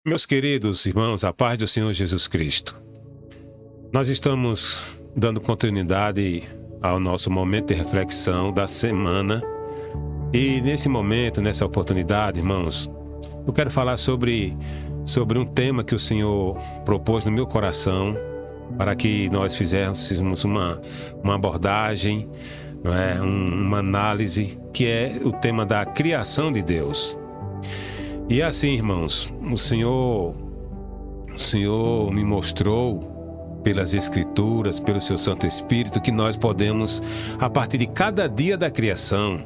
Meus queridos irmãos, a paz do Senhor Jesus Cristo. Nós estamos dando continuidade ao nosso momento de reflexão da semana. E nesse momento, nessa oportunidade, irmãos, eu quero falar sobre um tema que o Senhor propôs no meu coração para que nós fizéssemos uma abordagem, não é? Uma análise, que é o tema da criação de Deus. E assim, irmãos, o Senhor me mostrou pelas Escrituras, pelo seu Santo Espírito, que nós podemos, a partir de cada dia da criação,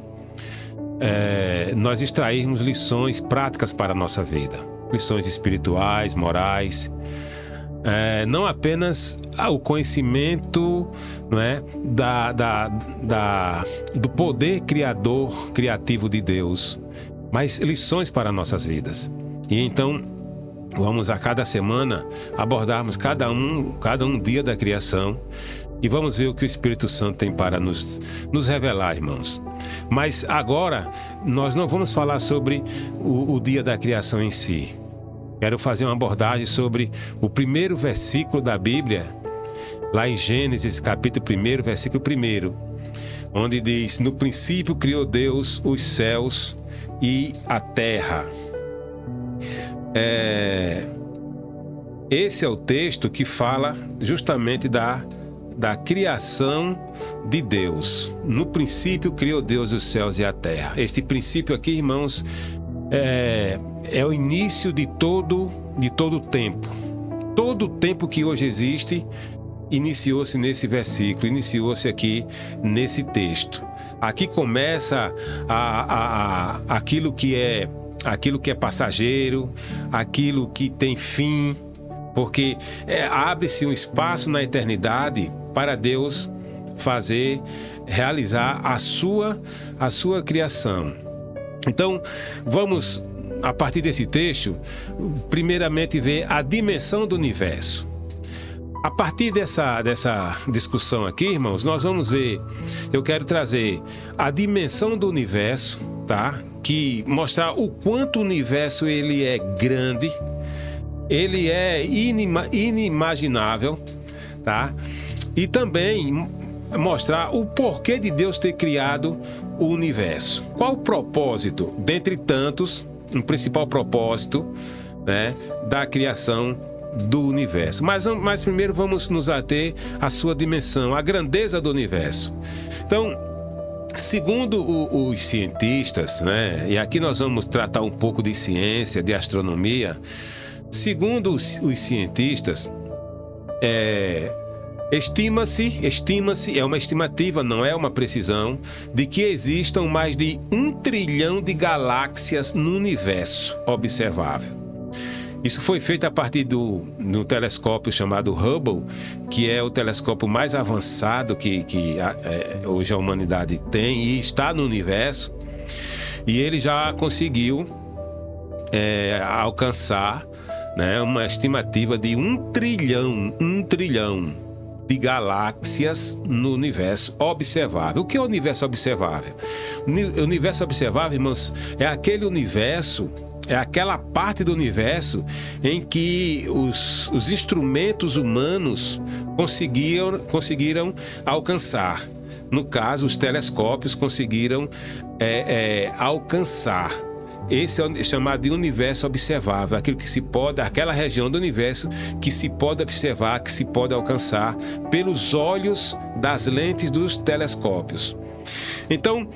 nós extrairmos lições práticas para a nossa vida. Lições espirituais, morais, não apenas o conhecimento, não é, do poder criativo de Deus, mas lições para nossas vidas. E então, vamos a cada semana abordarmos cada um dia da criação e vamos ver o que o Espírito Santo tem para nos revelar, irmãos. Mas agora, nós não vamos falar sobre o dia da criação em si. Quero fazer uma abordagem sobre o primeiro versículo da Bíblia, lá em Gênesis, capítulo 1, versículo 1, onde diz: no princípio criou Deus os céus e a terra. Esse é o texto que fala justamente da criação de Deus. No princípio criou Deus os céus e a terra. Este princípio aqui, irmãos, é o início de todo o tempo. Todo o tempo que hoje existe iniciou-se nesse versículo, iniciou-se aqui nesse texto. Aqui começa aquilo que é passageiro, aquilo que tem fim, porque abre-se um espaço na eternidade para Deus realizar a sua criação. Então, vamos, a partir desse texto, primeiramente ver a dimensão do universo. A partir dessa discussão aqui, irmãos, nós vamos ver, eu quero trazer a dimensão do universo, tá? Que mostrar o quanto o universo ele é grande, ele é inimaginável, tá? E também mostrar o porquê de Deus ter criado o universo. Qual o propósito, dentre tantos, um principal propósito, né, da criação do universo. Mas primeiro vamos nos ater à sua dimensão, à grandeza do universo. Então, segundo os cientistas, né, e aqui nós vamos tratar um pouco de ciência, de astronomia. Segundo os cientistas, estima-se, é uma estimativa, não é uma precisão, de que existam mais de 1 trilhão de galáxias no universo observável. Isso foi feito a partir do telescópio chamado Hubble, que é o telescópio mais avançado que hoje a humanidade tem e está no universo. E ele já conseguiu alcançar, né, uma estimativa de 1 trilhão de galáxias no universo observável. O que é o universo observável? O universo observável, irmãos, é aquele universo, é aquela parte do universo em que os instrumentos humanos conseguiram alcançar. No caso, os telescópios conseguiram alcançar. Esse é chamado de universo observável, aquela região do universo que se pode observar, que se pode alcançar pelos olhos das lentes dos telescópios. Então,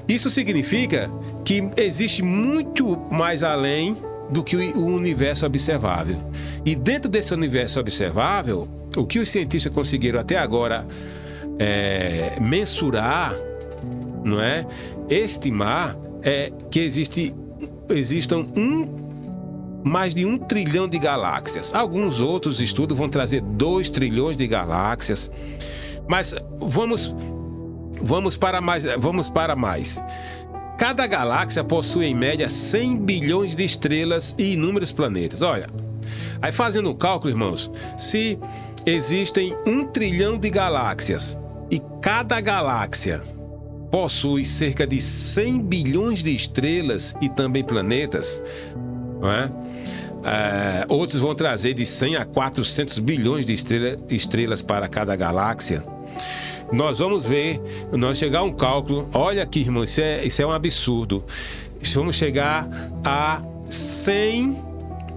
isso significa que existe muito mais além do que o universo observável. E dentro desse universo observável, o que os cientistas conseguiram até agora mensurar, não é? Estimar, que existam mais de 1 trilhão de galáxias. Alguns outros estudos vão trazer 2 trilhões de galáxias. Mas vamos para mais. Cada galáxia possui em média 100 bilhões de estrelas e inúmeros planetas. Olha, aí fazendo o cálculo, irmãos, se existem 1 trilhão de galáxias e cada galáxia possui cerca de 100 bilhões de estrelas e também planetas, não é? Outros vão trazer de 100 a 400 bilhões de estrelas para cada galáxia. Nós vamos ver, nós chegar a um cálculo, olha aqui, irmão, isso é um absurdo. Vamos chegar a 100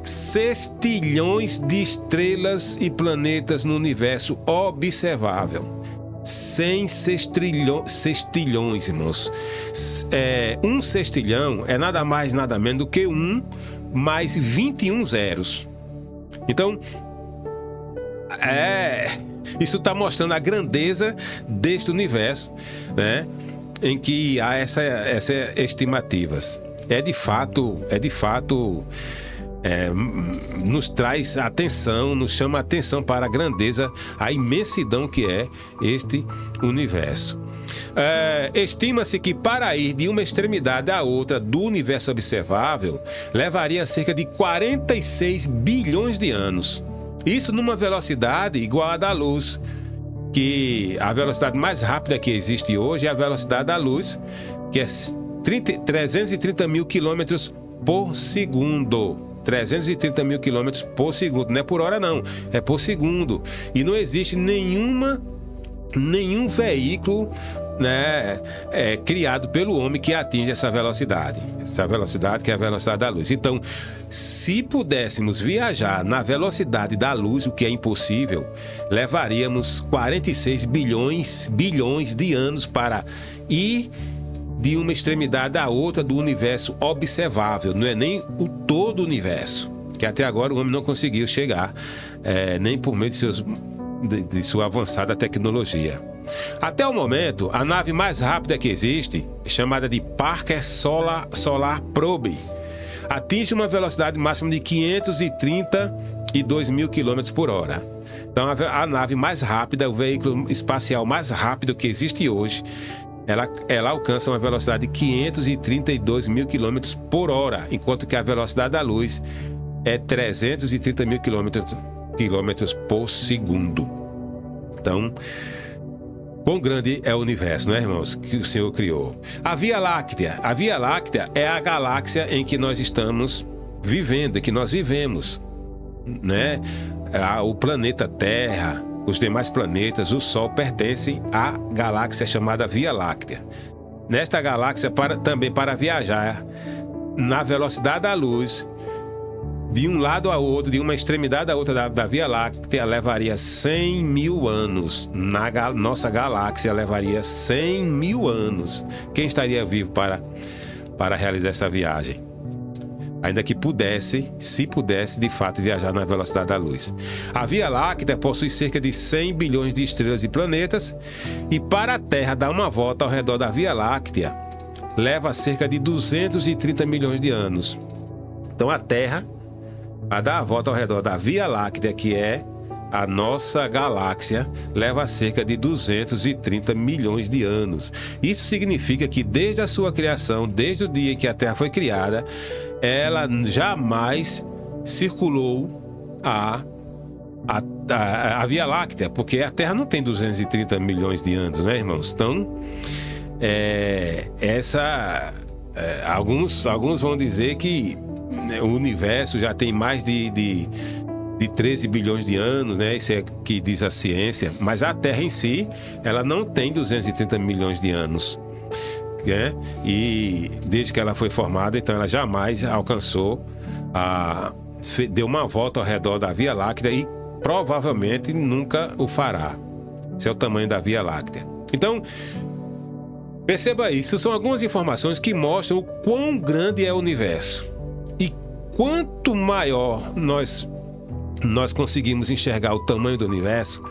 sextilhões de estrelas e planetas no universo observável. 100 sextilhões, irmãos. Um sextilhão é nada mais, nada menos do que 1 mais 21 zeros. Então, isso está mostrando a grandeza deste universo, né? Em que há essas estimativas. Nos traz atenção, nos chama a atenção para a grandeza, a imensidão que é este universo. Estima-se que para ir de uma extremidade à outra do universo observável levaria cerca de 46 bilhões de anos. Isso numa velocidade igual à da luz, que a velocidade mais rápida que existe hoje é a velocidade da luz, que é 330 mil quilômetros por segundo. 330 mil quilômetros por segundo. Não é por hora, não. É por segundo. E não existe nenhum veículo, né, criado pelo homem que atinge essa velocidade. Essa velocidade que é a velocidade da luz. Então, se pudéssemos viajar na velocidade da luz, o que é impossível, levaríamos 46 bilhões de anos para ir de uma extremidade à outra do universo observável. Não é nem o todo o universo, que até agora o homem não conseguiu chegar, nem por meio de sua avançada tecnologia. Até o momento, a nave mais rápida que existe, chamada de Parker Solar Probe, atinge uma velocidade máxima de 532 mil quilômetros por hora. Então, a nave mais rápida, o veículo espacial mais rápido que existe hoje, ela alcança uma velocidade de 532 mil quilômetros por hora, enquanto que a velocidade da luz é 330 mil quilômetros por segundo. Então, quão grande é o universo, né, irmãos, que o Senhor criou. A Via Láctea é a galáxia em que nós estamos vivendo, em que nós vivemos, né? O planeta Terra, os demais planetas, o Sol, pertencem à galáxia chamada Via Láctea. Nesta galáxia, também para viajar na velocidade da luz, de um lado a outro, de uma extremidade a outra da Via Láctea, levaria 100 mil anos. Nossa galáxia levaria 100 mil anos. Quem estaria vivo para realizar essa viagem? Ainda que se pudesse de fato viajar na velocidade da luz. A Via Láctea possui cerca de 100 bilhões de estrelas e planetas, e para a Terra dar uma volta ao redor da Via Láctea leva cerca de 230 milhões de anos. Então a Terra, a dar a volta ao redor da Via Láctea, que é a nossa galáxia, leva cerca de 230 milhões de anos. Isso significa que desde a sua criação, desde o dia em que a Terra foi criada, ela jamais circulou a Via Láctea, porque a Terra não tem 230 milhões de anos, né, irmãos? Então, alguns vão dizer que o universo já tem mais de 13 bilhões de anos, né? Isso é o que diz a ciência. Mas a Terra em si, ela não tem 230 milhões de anos. E desde que ela foi formada, então ela jamais alcançou, deu uma volta ao redor da Via Láctea e provavelmente nunca o fará. Esse é o tamanho da Via Láctea. Então, perceba isso, são algumas informações que mostram o quão grande é o universo. E quanto maior nós conseguimos enxergar o tamanho do universo,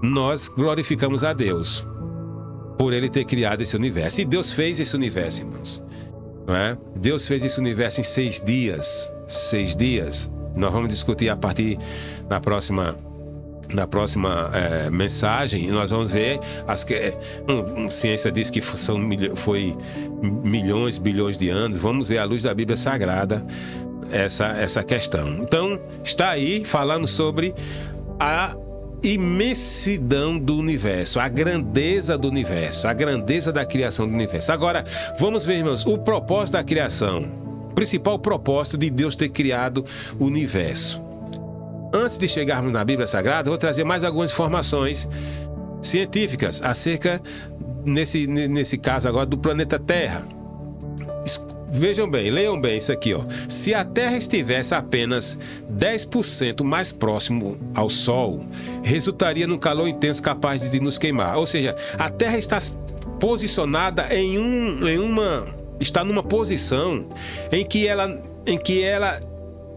nós glorificamos a Deus por Ele ter criado esse universo. E Deus fez esse universo, irmãos. Não é? Deus fez esse universo em 6 dias. 6 dias. Nós vamos discutir a partir da próxima mensagem. Nós vamos ver ciência diz que foi milhões, bilhões de anos. Vamos ver à luz da Bíblia Sagrada essa questão. Então, está aí falando sobre a imensidão do universo, a grandeza do universo, a grandeza da criação do universo. Agora, vamos ver, irmãos, o propósito da criação. principal propósito de Deus ter criado o universo. Antes de chegarmos na Bíblia Sagrada, vou trazer mais algumas informações científicas acerca, nesse caso agora, do planeta Terra. Vejam bem, leiam bem isso aqui, ó. Se a Terra estivesse apenas 10% mais próximo ao Sol, resultaria num calor intenso capaz de nos queimar. Ou seja, a Terra está posicionada está numa posição em que ela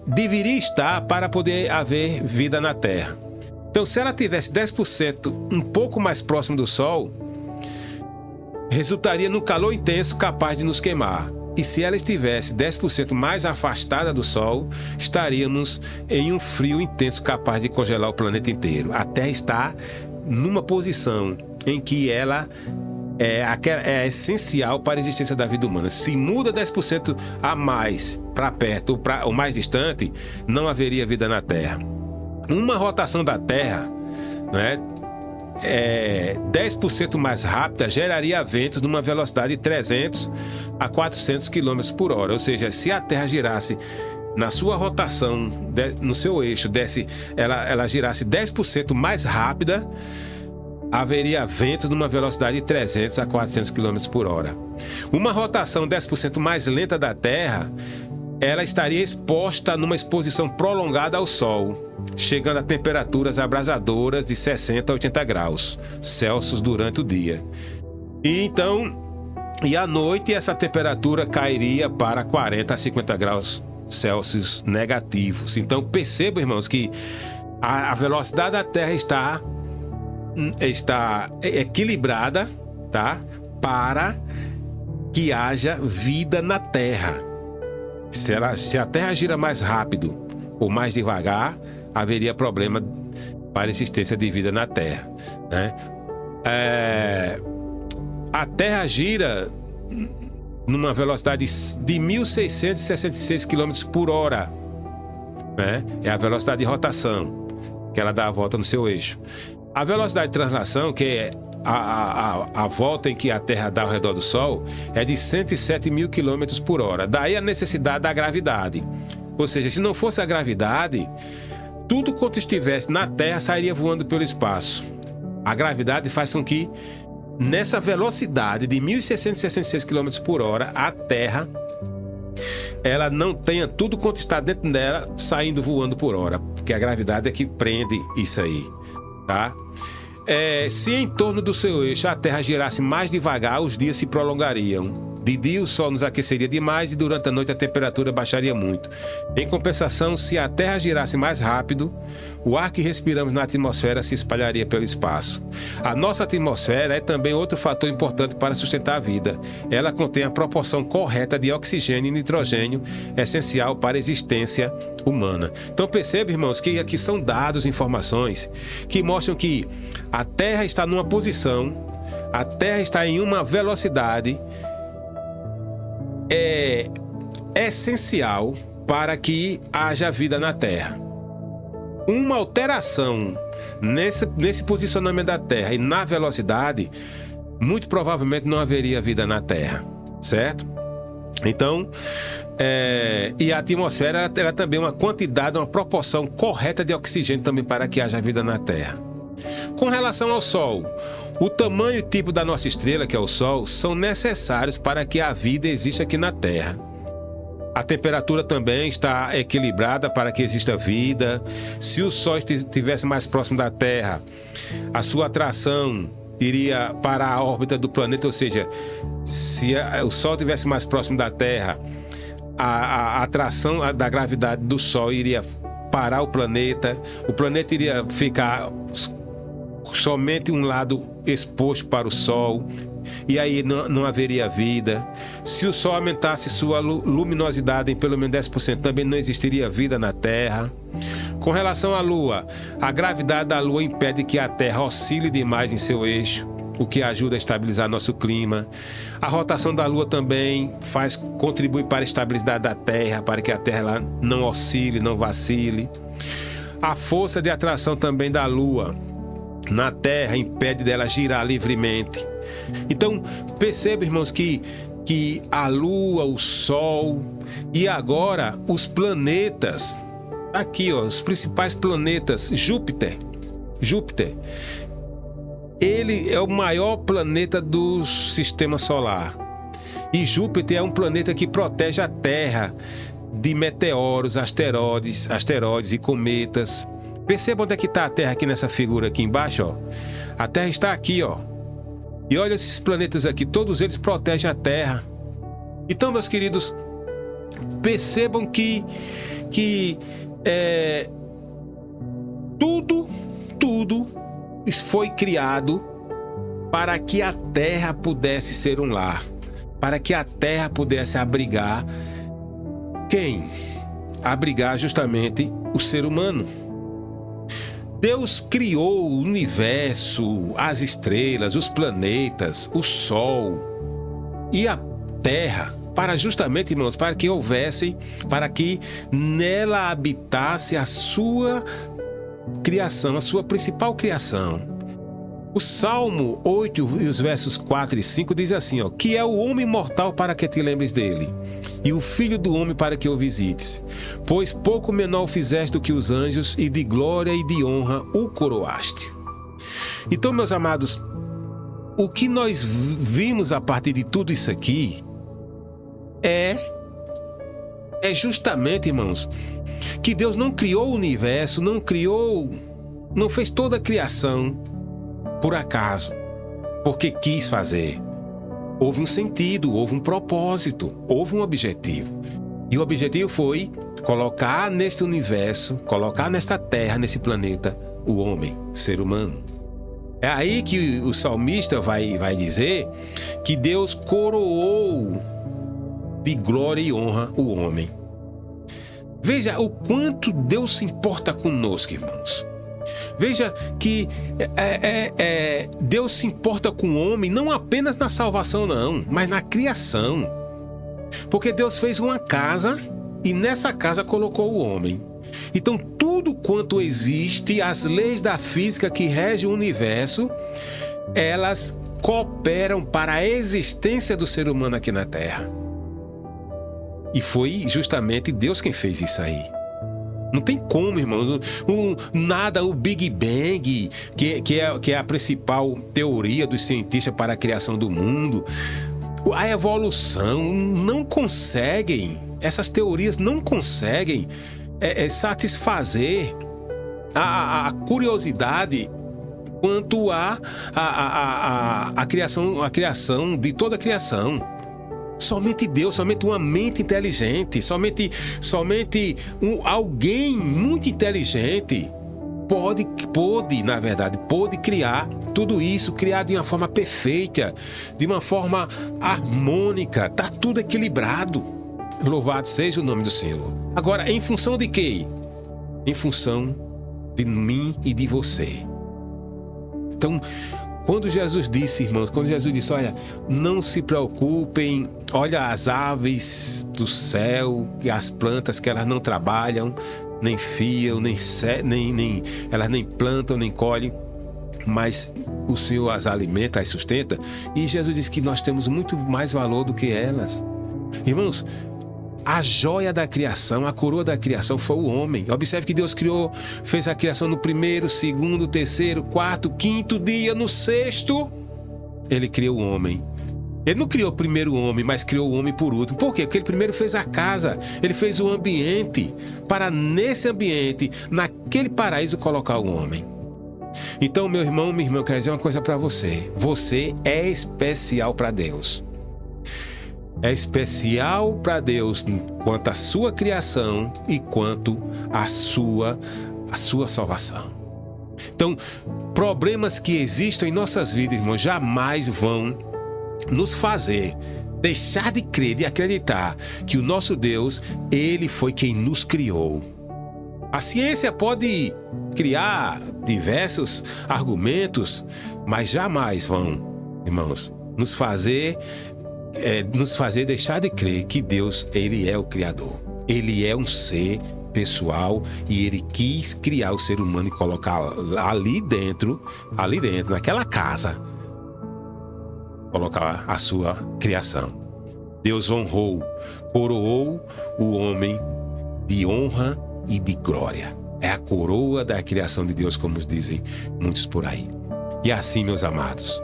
deveria estar para poder haver vida na Terra. Então, se ela tivesse 10% um pouco mais próximo do Sol, resultaria num calor intenso capaz de nos queimar. E se ela estivesse 10% mais afastada do Sol, estaríamos em um frio intenso capaz de congelar o planeta inteiro. A Terra está numa posição em que ela é essencial para a existência da vida humana. Se muda 10% a mais para perto ou mais distante, não haveria vida na Terra. Uma rotação da Terra, não é? 10% mais rápida geraria ventos numa velocidade de 300 a 400 km por hora. Ou seja, se a Terra girasse na sua rotação, no seu eixo, ela girasse 10% mais rápida, haveria ventos numa velocidade de 300 a 400 km por hora. Uma rotação 10% mais lenta da Terra, ela estaria exposta numa exposição prolongada ao Sol, chegando a temperaturas abrasadoras de 60 a 80 graus Celsius durante o dia. E à noite essa temperatura cairia para 40 a 50 graus Celsius negativos. Então percebam, irmãos, que a velocidade da Terra está equilibrada, tá? Para que haja vida na Terra. Se a Terra gira mais rápido ou mais devagar, haveria problema para a existência de vida na Terra, né? A Terra gira numa velocidade de 1.666 km por hora, né? É a velocidade de rotação, que ela dá a volta no seu eixo. A velocidade de translação, que é a volta em que a Terra dá ao redor do Sol, é de 107 mil km por hora. Daí a necessidade da gravidade. Ou seja, se não fosse a gravidade, tudo quanto estivesse na Terra sairia voando pelo espaço. A gravidade faz com que, nessa velocidade de 1.666 km por hora, a Terra ela não tenha tudo quanto está dentro dela saindo voando por hora, porque a gravidade é que prende isso aí, tá? Se em torno do seu eixo a Terra girasse mais devagar, os dias se prolongariam. De dia o Sol nos aqueceria demais e durante a noite a temperatura baixaria muito. Em compensação, se a Terra girasse mais rápido, o ar que respiramos na atmosfera se espalharia pelo espaço. A nossa atmosfera é também outro fator importante para sustentar a vida. Ela contém a proporção correta de oxigênio e nitrogênio, essencial para a existência humana. Então perceba, irmãos, que aqui são dados, informações que mostram que a Terra está numa posição, a Terra está em uma velocidade essencial para que haja vida na Terra. Uma alteração nesse posicionamento da Terra e na velocidade, muito provavelmente não haveria vida na Terra, certo? Então, e a atmosfera ela também é uma quantidade, uma proporção correta de oxigênio também para que haja vida na Terra. Com relação ao Sol, o tamanho e tipo da nossa estrela, que é o Sol, são necessários para que a vida exista aqui na Terra. A temperatura também está equilibrada para que exista vida. Se o Sol estivesse mais próximo da Terra, a sua atração iria para a órbita do planeta, ou seja, se o Sol estivesse mais próximo da Terra, a atração da gravidade do Sol iria parar o planeta iria ficar somente um lado exposto para o Sol, e aí não haveria vida. Se o Sol aumentasse sua luminosidade em pelo menos 10%, também não existiria vida na Terra. Com relação à Lua, a gravidade da Lua impede que a Terra oscile demais em seu eixo, o que ajuda a estabilizar nosso clima. A rotação da Lua também contribui para a estabilidade da Terra, para que a Terra não oscile, não vacile. A força de atração também da Lua na Terra impede dela girar livremente. Então, perceba, irmãos, que que a Lua, o Sol e agora os planetas, aqui ó, os principais planetas, Júpiter, ele é o maior planeta do sistema solar. E Júpiter é um planeta que protege a Terra de meteoros, asteroides e cometas. Perceba onde é que está a Terra aqui nessa figura aqui embaixo, ó. A Terra está aqui, ó. E olha esses planetas aqui, todos eles protegem a Terra. Então, meus queridos, percebam que tudo foi criado para que a Terra pudesse ser um lar, para que a Terra pudesse abrigar quem? Abrigar justamente o ser humano. Deus criou o universo, as estrelas, os planetas, o Sol e a Terra para justamente, irmãos, para que houvessem, para que nela habitasse a sua criação, a sua principal criação. O Salmo 8 e os versos 4 e 5 diz assim, ó, que é o homem mortal para que te lembres dele, e o filho do homem para que o visites. Pois pouco menor fizeste do que os anjos, e de glória e de honra o coroaste. Então, meus amados, o que nós vimos a partir de tudo isso aqui é justamente, irmãos, que Deus não criou o universo, não fez toda a criação por acaso, porque quis fazer. Houve um sentido, houve um propósito, houve um objetivo. E o objetivo foi colocar neste universo, colocar nesta terra, nesse planeta, o homem, ser humano. É aí que o salmista vai dizer que Deus coroou de glória e honra o homem. Veja o quanto Deus se importa conosco, irmãos. Veja que Deus se importa com o homem não apenas na salvação, não, mas na criação. Porque Deus fez uma casa e nessa casa colocou o homem. Então tudo quanto existe, as leis da física que regem o universo, elas cooperam para a existência do ser humano aqui na Terra. E foi justamente Deus quem fez isso aí. Não tem como, irmãos. O Big Bang, que é a principal teoria dos cientistas para a criação do mundo, a evolução, não conseguem, essas teorias não conseguem satisfazer a curiosidade quanto à criação de toda a criação. Somente Deus, somente uma mente inteligente, somente alguém muito inteligente pôde criar tudo isso, criar de uma forma perfeita, de uma forma harmônica, está tudo equilibrado. Louvado seja o nome do Senhor. Agora, em função de quê? Em função de mim e de você. Então, quando Jesus disse, irmãos, olha, não se preocupem, olha as aves do céu e as plantas que elas não trabalham, nem fiam, elas nem plantam, nem colhem, mas o Senhor as alimenta, as sustenta. E Jesus disse que nós temos muito mais valor do que elas. Irmãos, a joia da criação, a coroa da criação foi o homem. Observe que Deus fez a criação no primeiro, segundo, terceiro, quarto, quinto dia. No sexto, Ele criou o homem. Ele não criou primeiro o homem, mas criou o homem por último. Por quê? Porque Ele primeiro fez a casa. Ele fez o ambiente para nesse ambiente, naquele paraíso, colocar o homem. Então, meu irmão, minha irmã, eu quero dizer uma coisa para você. Você é especial para Deus. É especial para Deus quanto à sua criação e quanto à sua salvação. Então, problemas que existam em nossas vidas, irmãos, jamais vão nos fazer deixar de crer, de acreditar que o nosso Deus, Ele foi quem nos criou. A ciência pode criar diversos argumentos, mas jamais vão, irmãos, nos fazer deixar de crer que Deus, Ele é o Criador. Ele é um ser pessoal e Ele quis criar o ser humano e colocar ali dentro, naquela casa, colocar a sua criação. Deus honrou, coroou o homem de honra e de glória. É a coroa da criação de Deus, como dizem muitos por aí. E assim, meus amados,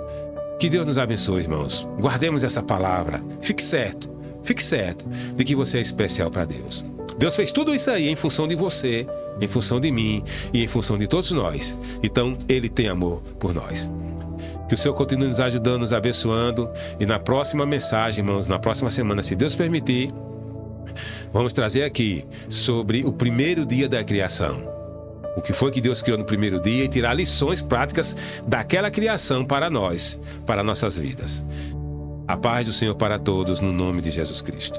que Deus nos abençoe, irmãos. Guardemos essa palavra. Fique certo de que você é especial para Deus. Deus fez tudo isso aí em função de você, em função de mim e em função de todos nós. Então, Ele tem amor por nós. Que o Senhor continue nos ajudando, nos abençoando. E na próxima mensagem, irmãos, na próxima semana, se Deus permitir, vamos trazer aqui sobre o primeiro dia da criação. O que foi que Deus criou no primeiro dia e tirar lições práticas daquela criação para nós, para nossas vidas. A paz do Senhor para todos, no nome de Jesus Cristo.